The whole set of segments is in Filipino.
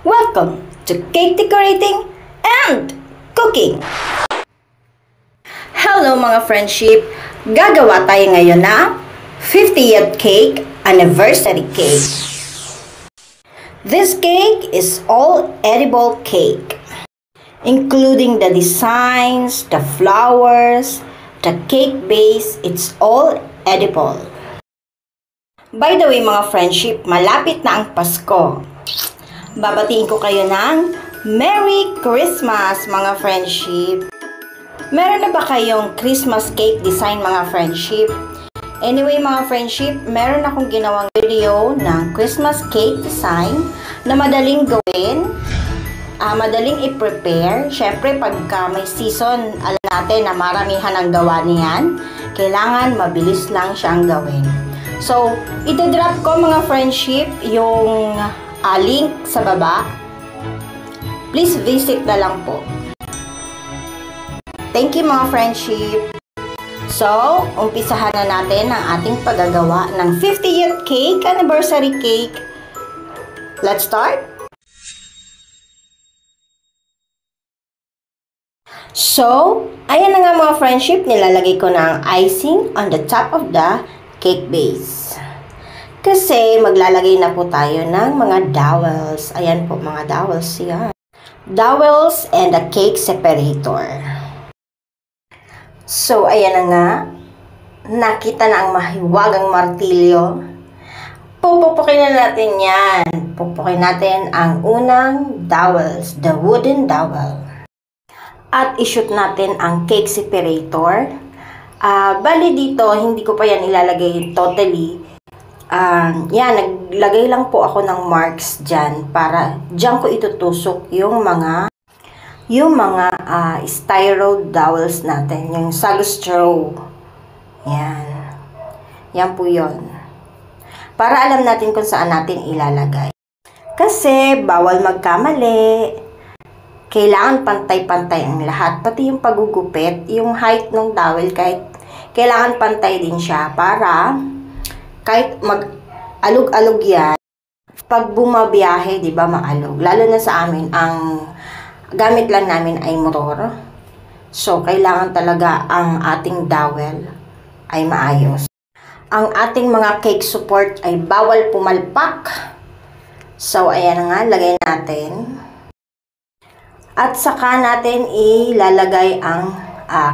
Welcome to Cake Decorating and Cooking! Hello mga friendship! Gagawa tayo ngayon na 50th cake, anniversary cake. This cake is all edible cake, including the designs, the flowers, the cake base, it's all edible. By the way mga friendship, malapit na ang Pasko. Babatiin ko kayo ng Merry Christmas mga friendship. Meron na ba kayong Christmas cake design mga friendship? Anyway mga friendship, meron akong ginawang video ng Christmas cake design na madaling gawin, madaling i-prepare. Syempre pagka may season, alam natin na maramihan ang gawa niyan. Kailangan mabilis lang siyang gawin. So, ito-drop ko mga friendship yung link sa baba. Please visit na lang po. Thank you mga friendship. So, umpisahan na natin ang ating paggagawa ng 50th cake, anniversary cake. Let's start. So, ayan na nga mga friendship, nilalagay ko na ang icing on the top of the cake base. Kasi maglalagay na po tayo ng mga dowels. Ayan po mga dowels yan. Dowels and a cake separator. So, ayan na nga. Nakita na ang mahiwagang martilyo. Pupupukin na natin yan. Pupukin natin ang unang dowels, the wooden dowel. At ishoot natin ang cake separator. Bali dito, hindi ko pa yan ilalagay totally. Yan, naglagay lang po ako ng marks dyan para dyan ko itutusok yung mga styro dowels natin, yung sago straw. Yan. Yan po yun. Para alam natin kung saan natin ilalagay. Kasi bawal magkamali. Kailangan pantay-pantay ang lahat. Pati yung pagugupit, yung height ng dowel, kailangan pantay din siya para kahit mag-alog-alog yan, pag bumabiyahe, di ba, maalog. Lalo na sa amin, ang gamit lang namin ay motor. So, kailangan talaga ang ating dowel ay maayos. Ang ating mga cake support ay bawal pumalpak. So, ayan nga, lagay natin. At saka natin ilalagay ang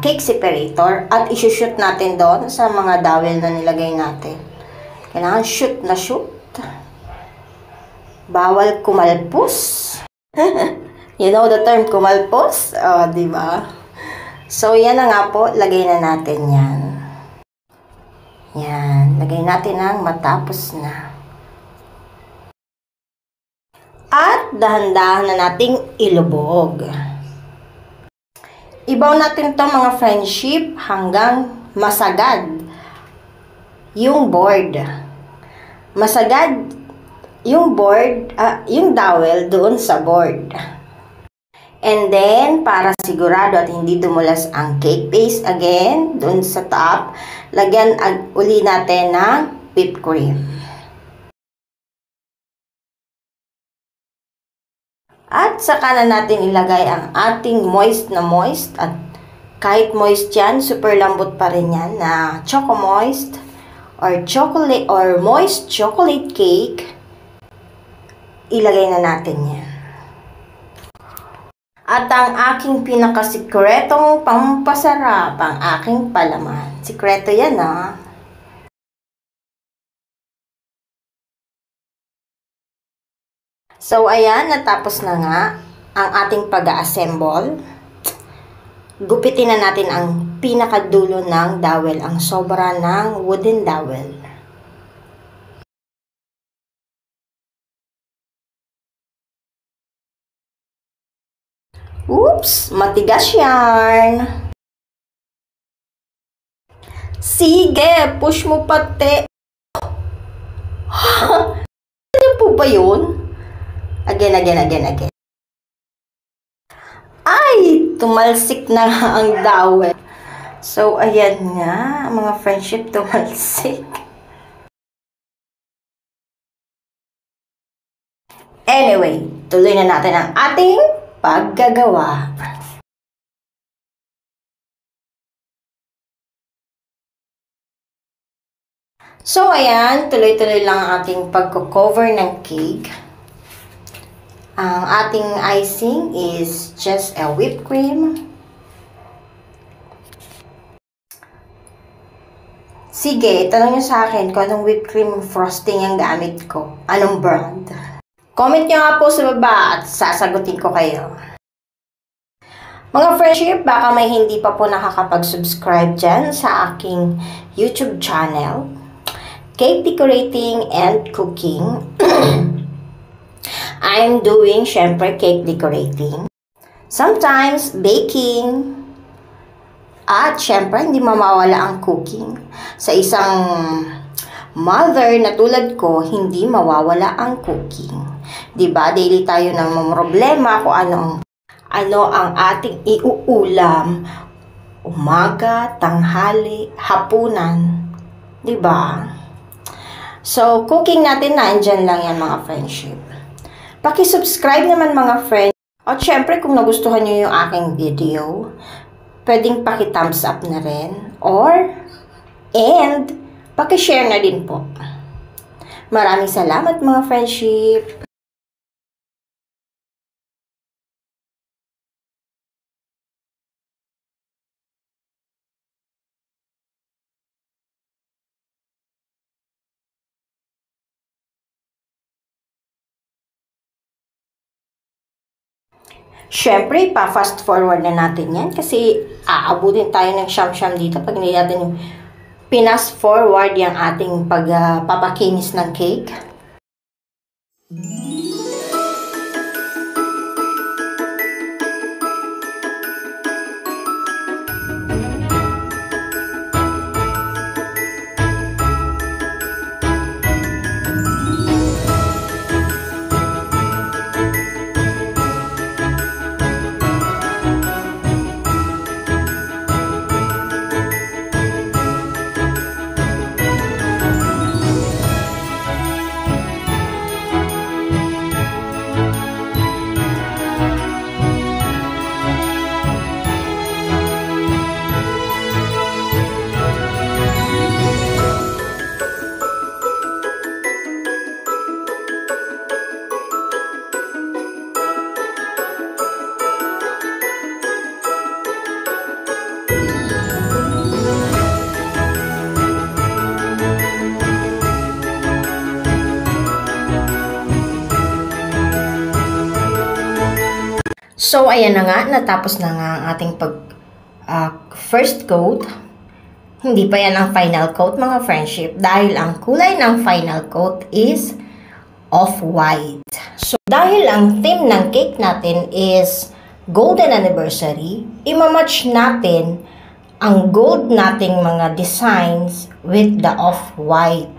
cake separator at isushoot natin doon sa mga dowel na nilagay natin. Kailangan shoot na shoot. Bawal kumalpos. You know the term kumalpos? O, diba? So, yan na nga po. Lagay na natin yan. Yan. Lagay natin ang matapos na. At dahan-dahan na nating ilubog. Ibaw natin to mga friendship hanggang masagad yung board. Masagad yung board, yung dowel doon sa board. And then, para sigurado at hindi dumulas ang cake base again, doon sa top, lagyan uli natin ng whipped cream. At saka na natin ilagay ang ating moist na moist. At kahit moist yan, super lambot pa rin yan na choco moist or chocolate or moist chocolate cake. Ilagay na natin yan. At ang aking pinakasikretong pampasarap, ang aking palaman. Sikreto yan So, ayan, natapos na nga ang ating pag-assemble. Gupitin na natin ang pinakadulo ng dowel, ang sobra ng wooden dowel. Oops! Matigas yarn! Sige, push mo pati! Ano po ba yun? Again. Ay! Tumalsik na ang dowel. So, ayan nga, mga friendship, tumalsik. Anyway, tuloy na natin ang ating paggagawa. So, ayan, tuloy-tuloy lang ang ating pagko-cover ng cake. Ang ating icing is just a whipped cream. Sige, tanong nyo sa akin kung anong whipped cream frosting ang gamit ko. Anong brand? Comment nyo nga po sa baba at sasagutin ko kayo. Mga friendship, baka may hindi pa po nakakapag-subscribe dyan sa aking YouTube channel. Cake decorating and cooking. I'm doing, syempre, cake decorating. Sometimes, baking. At, syempre, hindi mawawala ang cooking. Sa isang mother na tulad ko, hindi mawawala ang cooking. Diba? Daily tayo nang problema kung ano ang ating iuulam. Umaga, tanghali, hapunan. Diba? So, cooking natin, nandyan lang yan mga friendship. Paki-subscribe naman mga friends. At syempre, kung nagustuhan nyo yung aking video, pwedeng paki-thumbs up na rin. And, paki-share na din po. Maraming salamat mga friendship. Syempre, pa-fast forward na natin yan kasi aabutin tayo ng siyam-siyam dito pag hindi natin pinas forward yung ating pagpapakinis ng cake. So, ayan na nga, natapos na nga ang ating first coat. Hindi pa yan ang final coat, mga friendship, dahil ang kulay ng final coat is off-white. So, dahil ang theme ng cake natin is golden anniversary, imamatch natin ang gold nating mga designs with the off-white.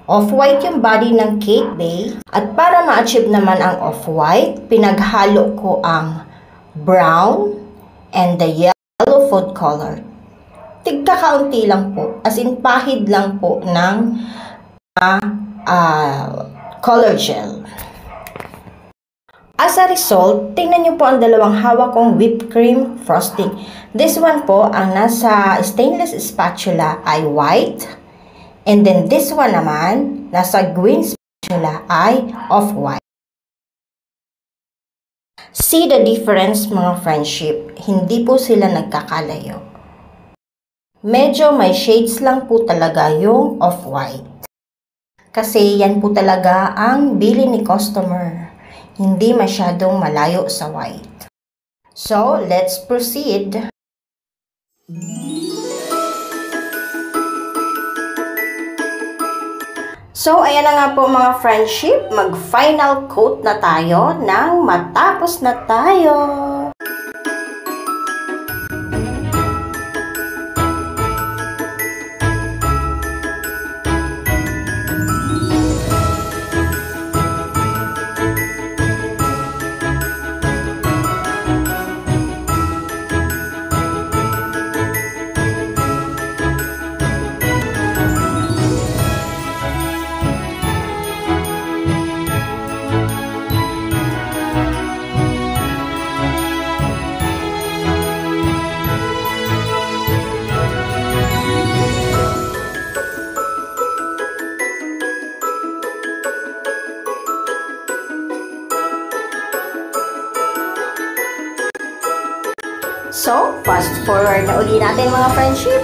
Off-white yung body ng cake base. At para ma-achieve naman ang off-white, pinaghalo ko ang brown and the yellow food color. Tigka-kaunti lang po. As in, pahid lang po ng color gel. As a result, tingnan nyo po ang dalawang hawak kong whipped cream frosting. This one po, ang nasa stainless spatula ay white. And then this one naman, nasa green spatula ay off-white. See the difference mga friendship, hindi po sila nagkakalayo. Medyo may shades lang po talaga yung off-white. Kasi yan po talaga ang bili ni customer. Hindi masyadong malayo sa white. So, let's proceed. So, ayan na nga po mga friendship, mag-final coat na tayo nang matapos na tayo. So, fast forward na uli natin mga friendship.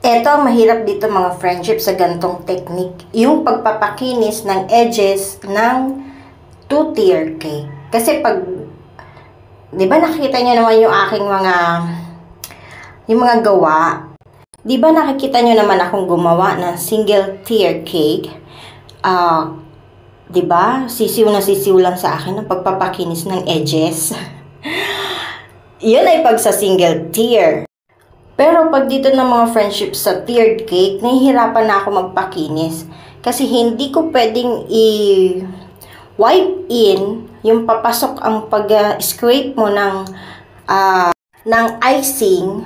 Ito ang mahirap dito mga friendship sa gantong technique. Yung pagpapakinis ng edges ng two-tier cake. Kasi pag, di ba nakikita nyo naman yung aking mga gawa? Di ba nakikita nyo naman akong gumawa ng single tier cake? Di ba? Sisiw na sisiw lang sa akin ang pagpapakinis ng edges. Yun ay pag sa single tier. Pero pag dito ng mga friendship sa tiered cake, nahihirapan na ako magpakinis. Kasi hindi ko pwedeng i-wipe in yung papasok ang pag-scrape mo ng icing.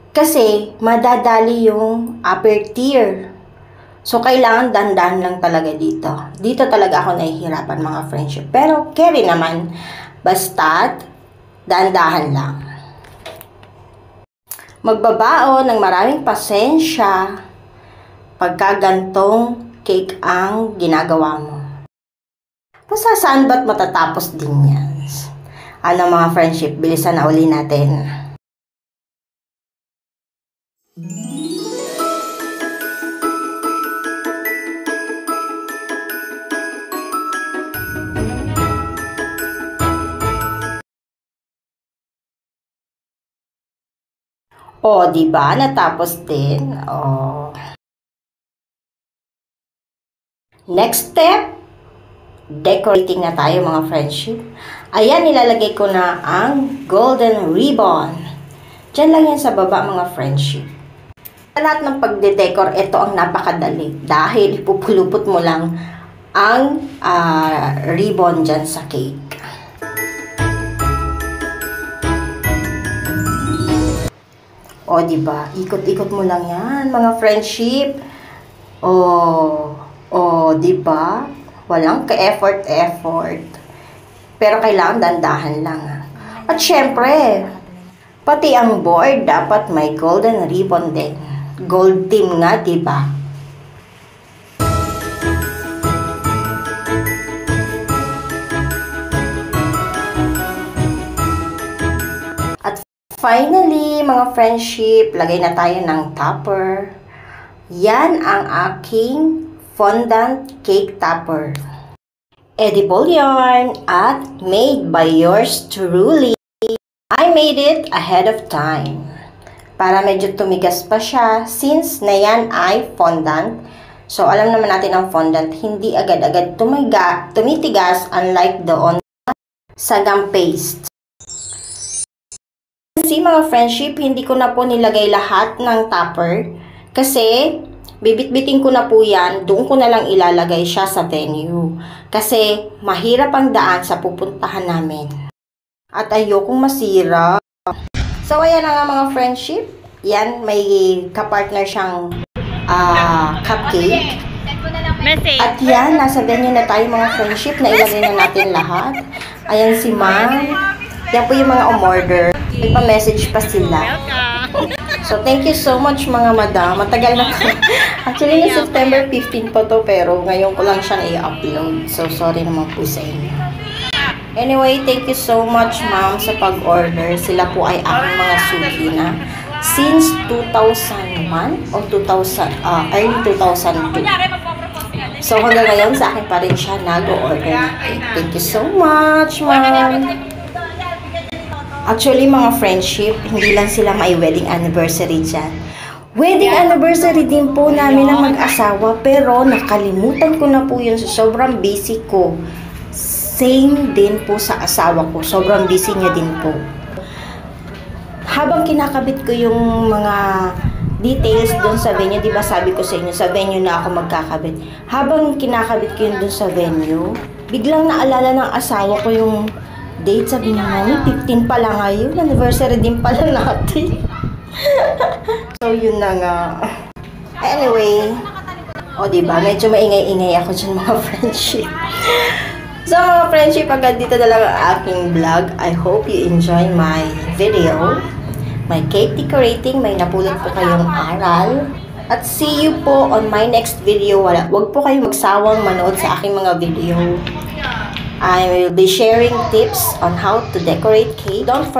Kasi madadali yung upper tier. So, kailangan dandan lang talaga dito. Dito talaga ako nahihirapan mga friendship. Pero carry naman. Basta't dandahan lang. Magbabao ng maraming pasensya pagka gantong cake ang ginagawa mo. Basta saan ba't matatapos din yan? Ano mga friendship, bilisan na uli natin. O, diba? Natapos din. O. Next step, decorating na tayo mga friendship. Ayan, nilalagay ko na ang golden ribbon. Diyan lang yan sa baba mga friendship. Sa lahat ng pagde-decor, ito ang napakadali. Dahil ipupulupot mo lang ang ribbon dyan sa cake. O, diba? Ikot-ikot mo lang yan, mga friendship. O, diba? Walang ka-effort. Pero kailangan dandahan lang. At syempre, pati ang board dapat may golden ribbon din. Gold team nga, diba? Finally, mga friendship, lagay na tayo ng topper. Yan ang aking fondant cake topper. Edible yarn at made by yours truly. I made it ahead of time. Para medyo tumigas pa siya since na yan ay fondant. So, alam naman natin ang fondant, hindi agad-agad tumitigas unlike doon sa gum paste. Kasi mga friendship, hindi ko na po nilagay lahat ng topper kasi bibit-bitin ko na po yan, doon ko na lang ilalagay siya sa venue. Kasi mahirap ang daan sa pupuntahan namin. At ayokong masira. So, ayan na nga mga friendship. Yan, may kapartner siyang cupcake. At yan, nasa venue na tayo mga friendship na ilagay na natin lahat. Ayan si ma'am. Yan po yung mga umorder. May pa-message pa sila. So, thank you so much mga madam. Matagal na ko. Actually, na September 15 pa to, pero ngayon ko lang siyang i-upload. So, sorry naman po sa inyo. Anyway, thank you so much ma'am sa pag-order. Sila po ay aking mga suki na since 2001 o early 2002. So, hanggang ngayon, sa akin pa rin siya nag-order ng cake. Thank you so much, ma'am. Actually, mga friendship, hindi lang sila may wedding anniversary dyan. Wedding anniversary din po namin ng mag-asawa, pero nakalimutan ko na po yun. Sobrang busy ko. Same din po sa asawa ko. Sobrang busy niya din po. Habang kinakabit ko yung mga details doon sa venue, di ba sabi ko sa inyo, sa venue na ako magkakabit. Habang kinakabit ko yun doon sa venue, biglang naalala ng asawa ko yung date. Sabi niya, Mami, 15 pa lang ngayon. Anniversary din pala natin. So, yun na nga. Anyway, o diba, medyo maingay-ingay ako dyan mga friendship. So, mga friendship, agad dito na lang ang aking vlog. I hope you enjoy my video. My cake decorating, may napulot po kayong aral. At see you po on my next video. Huwag po kayong magsawang manood sa aking mga video. I will be sharing tips on how to decorate cake. Don't forget